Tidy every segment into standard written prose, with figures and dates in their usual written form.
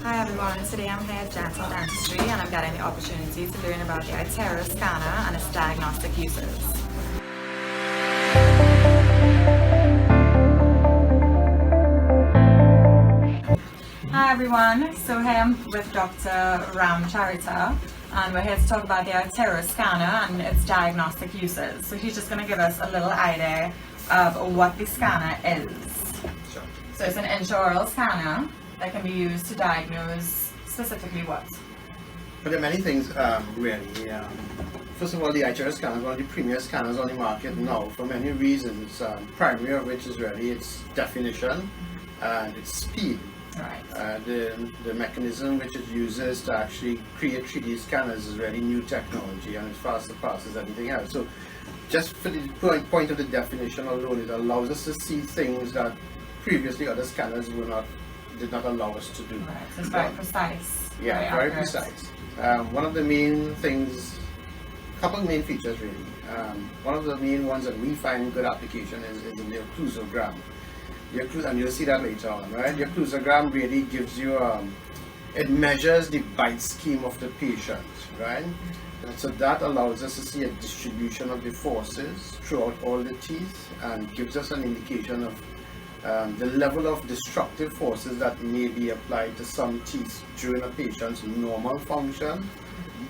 Hi everyone, today I'm here at Dental Dentistry and I'm getting the opportunity to learn about the Itero Scanner and its diagnostic uses. Hi everyone, so here I'm with Dr. Ram Charita and we're here to talk about the Itero Scanner and its diagnostic uses. So he's just going to give us a little idea of what the scanner is. Sure. So it's an intraoral scanner that can be used to diagnose specifically what? But there are many things really. First of all, the Itero Scanner is one of the premier scanners on the market now for many reasons, primary of which is really its definition and its speed. Right. The mechanism which it uses to actually create 3D scanners is really new technology and it's fast as anything else. So just for the point of the definition alone, it allows us to see things that previously other scanners did not allow us to do. Right. So it's very precise. Yeah, very precise. One of the main things, couple of main features really. One of the main ones that we find good application is in the occlusogram. And you'll see that later on, right? The occlusogram really gives you, it measures the bite scheme of the patient, right? And so that allows us to see a distribution of the forces throughout all the teeth and gives us an indication of the level of destructive forces that may be applied to some teeth during a patient's normal function,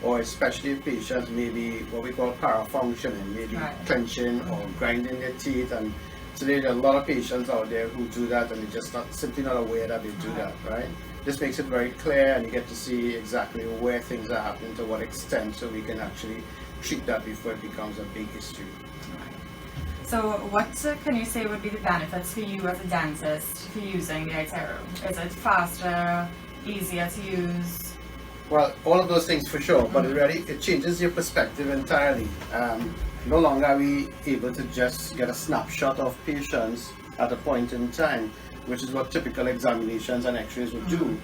or especially if patients may be what we call parafunctioning, maybe clenching or grinding their teeth. And today there are a lot of patients out there who do that and they're just simply not aware that they do that, right? This makes it very clear and you get to see exactly where things are happening, to what extent, so we can actually treat that before it becomes a big issue. So what can you say would be the benefits for you as a dentist for using the Itero? Is it faster, easier to use? Well, all of those things for sure, but it changes your perspective entirely. No longer are we able to just get a snapshot of patients at a point in time, which is what typical examinations and x-rays would do.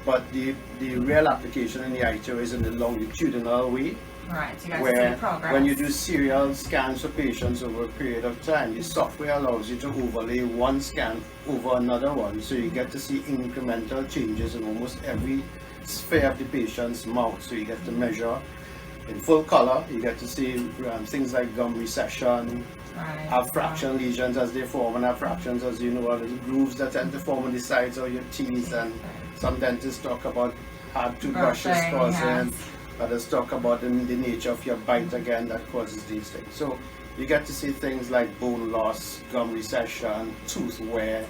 But the real application in the Itero is in the longitudinal way. Right, so you guys where see progress. when you do serial scans for patients over a period of time, the software allows you to overlay one scan over another one, so you get to see incremental changes in almost every sphere of the patient's mouth. So you get to measure in full color, you get to see things like gum recession, abfraction lesions as they form, and abfractions, as you know, are little grooves that tend to form on the sides of your teeth, and some dentists talk about hard toothbrushes causing. Others talk about the nature of your bite again that causes these things. So you get to see things like bone loss, gum recession, tooth wear,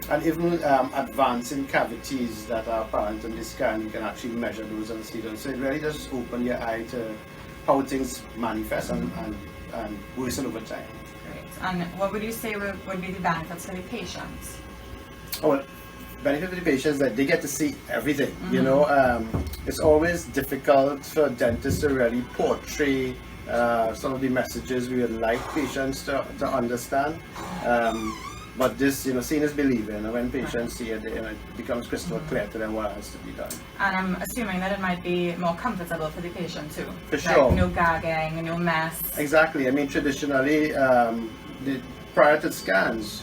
and even advancing cavities that are apparent in the scan. You can actually measure those and see those. So it really does open your eye to how things manifest and worsen over time. Great. And what would you say would be the benefits for the patients? Oh, benefit for the patients that they get to see everything. You know, it's always difficult for dentists to really portray some of the messages we would like patients to understand. But this, seeing is believing, and when patients see it, it becomes crystal clear to them what has to be done. And I'm assuming that it might be more comfortable for the patient too. For sure. No gagging, no mess. Exactly. I mean, traditionally, prior to scans,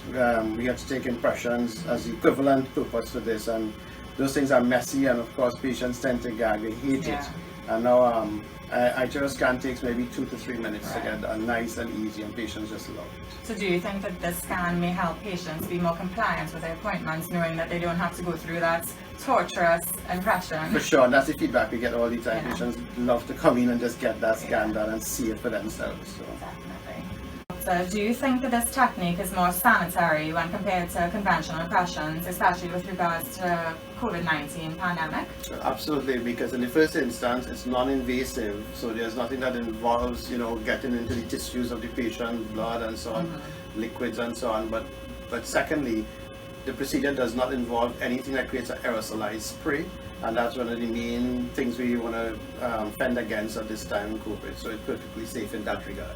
we had to take impressions as the equivalent purpose for this, and those things are messy, and of course patients tend to gag, they hate it. And now Itero scan takes maybe 2 to 3 minutes to get nice and easy, and patients just love it. So do you think that this scan may help patients be more compliant with their appointments, knowing that they don't have to go through that torturous impression? For sure, and that's the feedback we get all the time. Patients love to come in and just get that scan done and see it for themselves. So. So do you think that this technique is more sanitary when compared to conventional impressions, especially with regards to COVID-19 pandemic? Absolutely, because in the first instance it's non-invasive, so there's nothing that involves getting into the tissues of the patient, blood and so on, liquids and so on. But secondly, the procedure does not involve anything that creates an aerosolized spray, and that's one of the main things we want to fend against at this time in COVID. So it's perfectly safe in that regard.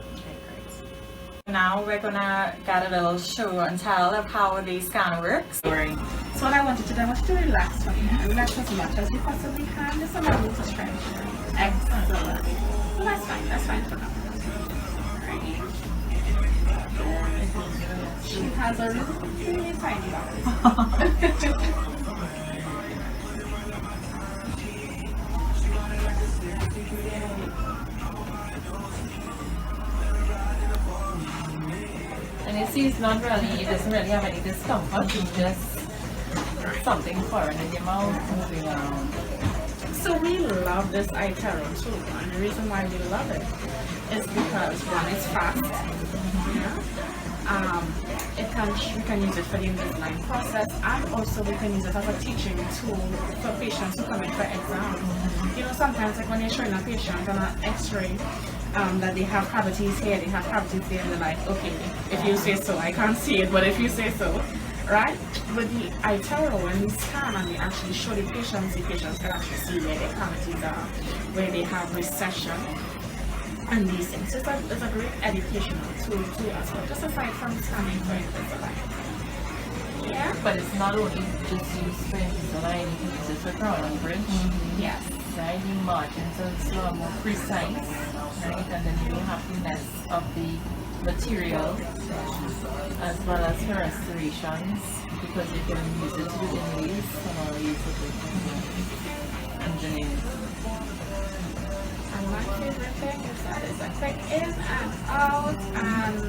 Now we're gonna get a little show and tell of how the scanner works. So what I want you to do, I want you to relax for me. Relax as much as you possibly can. Just allow me to stretch. Excellent. Well, that's fine for now. She has a really tiny body. see, it's not really, it doesn't really have any discomfort. It's just something foreign in your mouth moving around. So we love this Itero too, and the reason why we love it is because one, it's fast. We can use it for the Invisalign process, and also we can use it as a teaching tool for patients who come in for exam. You know, sometimes like when you're showing a patient on an X-ray that they have cavities here, they have cavities there, and they're like, okay, if you say so, I can't see it, but if you say so, right? With the Itero, when we scan and we actually show the patients can actually see where their cavities are, where they have recession, and these things. So it's a great educational tool too as well, just aside from scanning for Invisalign. Yeah? But it's not only just used for Invisalign, you can use it for crown and bridge. Yes. Right, the margins are a lot more precise, right? And then you don't have the mess of the material as well as for restorations, because you can use it to do inlays and all use it with engineers. And my favorite thing is that it's a quick in and out, and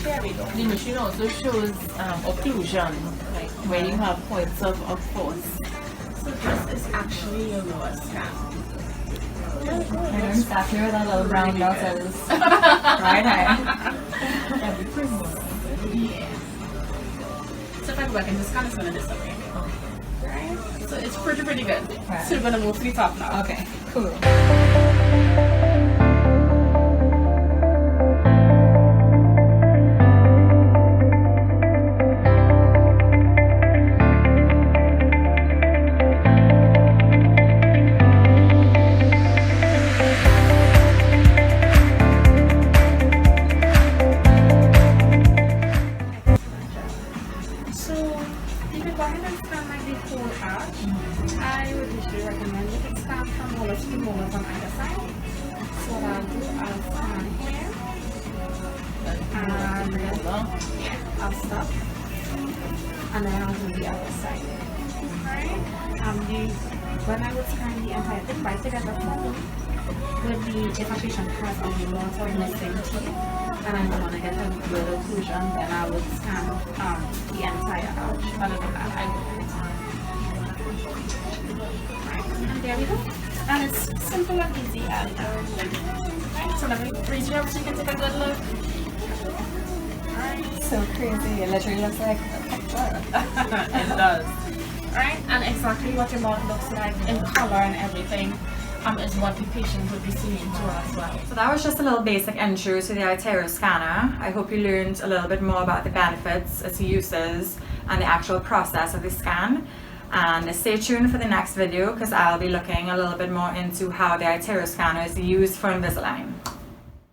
there we go. The machine also shows occlusion, like where you have points of force. So this is actually your lower scan. I'm sat here with our little brown noses. Right here. Yeah. So if I go back in the scan, it's going to disappear. Right? So it's pretty good. Right. So we're going to move to the top now. Okay, cool. So you can go ahead and scan like the whole arch. I would usually recommend you can scan from molars to molars on either side. So what I'll do, I'll scan here. And yeah, I'll stop. And then I'll do the other side. Alright? When I would scan the entire thing right together for me, would be if a patient has a lot of missing teeth and I don't want to get a good occlusion, then I would scan the entire arch. Other than that, I wouldn't. Right, and there we go. And it's simple and easy. And right, so let me raise you up so you can take a good look. Alright. So crazy. It literally looks like a picture. It does. Right? And exactly what your mouth looks like in color and everything is what the patient would be seeing too as well. So that was just a little basic intro to the Itero Scanner. I hope you learned a little bit more about the benefits, its uses, and the actual process of the scan. And stay tuned for the next video because I'll be looking a little bit more into how the Itero Scanner is used for Invisalign.